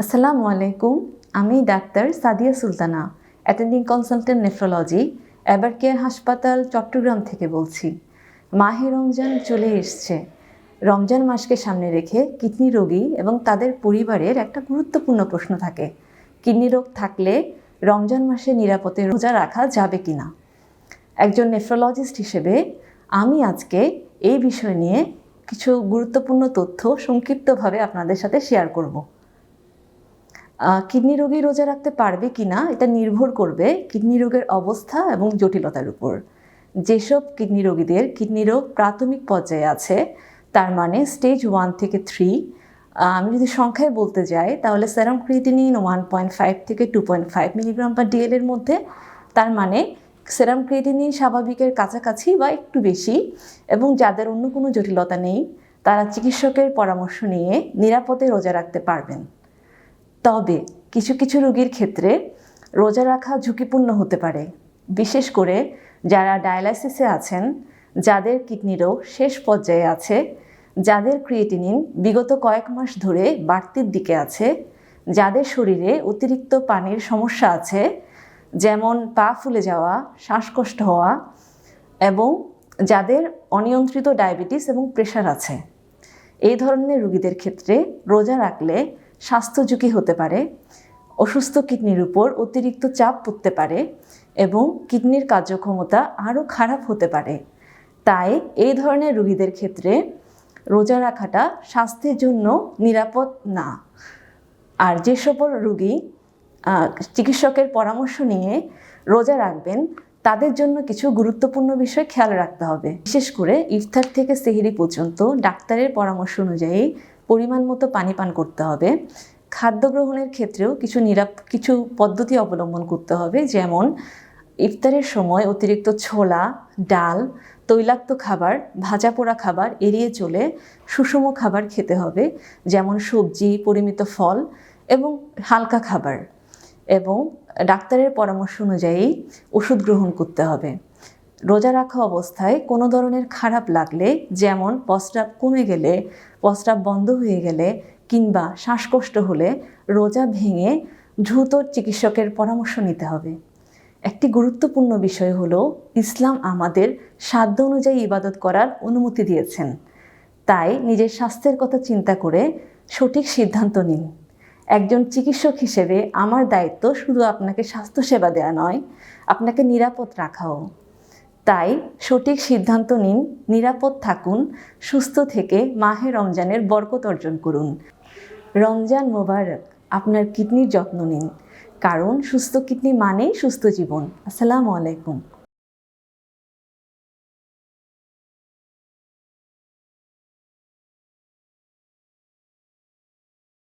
আসসালামু আলাইকুম। আমি doctor Sadia Sultana, attending consultant nephrology, এবার কেয়ার হাসপাতাল, চট্টগ্রাম থেকে বলছি। মাহে রমজান চলে এসছে। রমজান মাসকে সামনে রেখে কিডনি রোগী এবং তাদের পরিবারের একটা গুরুত্বপূর্ণ প্রশ্ন থাকে, কিডনি রোগ থাকলে রমজান মাসে নিরাপদে রোজা রাখা যাবে কিনা। একজন নেফ্রোলজিস্ট হিসেবে আমি আজকে এই বিষয় নিয়ে কিছু গুরুত্বপূর্ণ তথ্য সংক্ষিপ্তভাবে আপনাদের সাথে শেয়ার করব। কিডনি রোগী রোজা রাখতে পারবে কিনা এটা নির্ভর করবে কিডনি রোগের অবস্থা এবং জটিলতার উপর। যেসব কিডনি রোগীদের কিডনি রোগ প্রাথমিক পর্যায়ে আছে, তার মানে স্টেজ 1 থেকে 3, আমি যদি সংখ্যায় বলতে যাই তাহলে সেরাম ক্রিয়েটিনিন 1.5 থেকে 2.5 মিলিগ্রাম/ডিএল এর মধ্যে, তার মানে সেরাম ক্রিয়েটিনিন স্বাভাবিকের কাছাকাছি বা একটু বেশি, এবং যাদের অন্য কোনো জটিলতা নেই তারা চিকিৎসকের পরামর্শ নিয়ে নিরাপদে রোজা রাখতে পারবেন। তবে কিছু কিছু রোগীর ক্ষেত্রে রোজা রাখা ঝুঁকিপূর্ণ হতে পারে, বিশেষ করে যারা ডায়ালাইসিসে আছেন, যাদের কিডনি রোগ শেষ পর্যায়ে আছে, যাদের ক্রিয়েটিনিন বিগত কয়েক মাস ধরে বাড়তির দিকে আছে, যাদের শরীরে অতিরিক্ত পানির সমস্যা আছে, যেমন পা ফুলে যাওয়া, শ্বাসকষ্ট হওয়া, এবং যাদের অনিয়ন্ত্রিত ডায়াবেটিস এবং প্রেশার আছে। এই ধরনের রোগীদের ক্ষেত্রে রোজা রাখলে স্বাস্থ্য ঝুঁকি হতে পারে, অসুস্থ কিডনির উপর অতিরিক্ত চাপ পড়তে পারে এবং কিডনির কার্যক্ষমতা আরও খারাপ হতে পারে। তাই এই ধরনের রোগীদের ক্ষেত্রে রোজা রাখাটা স্বাস্থ্যের জন্য নিরাপদ না। আর যে সকল রোগী চিকিৎসকের পরামর্শ নিয়ে রোজা রাখবেন, তাদের জন্য কিছু গুরুত্বপূর্ণ বিষয় খেয়াল রাখতে হবে। বিশেষ করে ইফতার থেকে সেহরি পর্যন্ত ডাক্তারের পরামর্শ অনুযায়ী পরিমাণ মতো পানি পান করতে হবে। খাদ্য গ্রহণের ক্ষেত্রেও কিছু পদ্ধতি অবলম্বন করতে হবে, যেমন ইফতারের সময় অতিরিক্ত ছোলা, ডাল, তৈলাক্ত খাবার, ভাজা পোড়া খাবার এড়িয়ে চলে সুষম খাবার খেতে হবে, যেমন সবজি, পরিমিত ফল এবং হালকা খাবার, এবং ডাক্তারের পরামর্শ অনুযায়ী ওষুধ গ্রহণ করতে হবে। রোজা রাখা অবস্থায় কোনো ধরনের খারাপ লাগলে, যেমন প্রস্রাব কমে গেলে, প্রস্রাব বন্ধ হয়ে গেলে কিংবা শ্বাসকষ্ট হলে রোজা ভেঙে দ্রুত চিকিৎসকের পরামর্শ নিতে হবে। একটি গুরুত্বপূর্ণ বিষয় হলো, ইসলাম আমাদের সাধ্য অনুযায়ী ইবাদত করার অনুমতি দিয়েছেন। তাই নিজের স্বাস্থ্যের কথা চিন্তা করে সঠিক সিদ্ধান্ত নিন। একজন চিকিৎসক হিসেবে আমার দায়িত্ব শুধু আপনাকে স্বাস্থ্যসেবা দেওয়া নয়, আপনাকে নিরাপদ রাখাও। তাই সঠিক সিদ্ধান্ত নিন, নিরাপদ থাকুন, সুস্থ থেকে মাহে রমজানের বরকত অর্জন করুন। রমজান মোবারক। আপনার কিডনির যত্ন নিন, কারণ সুস্থ কিডনি মানেই সুস্থ জীবন। আসসালামু আলাইকুম।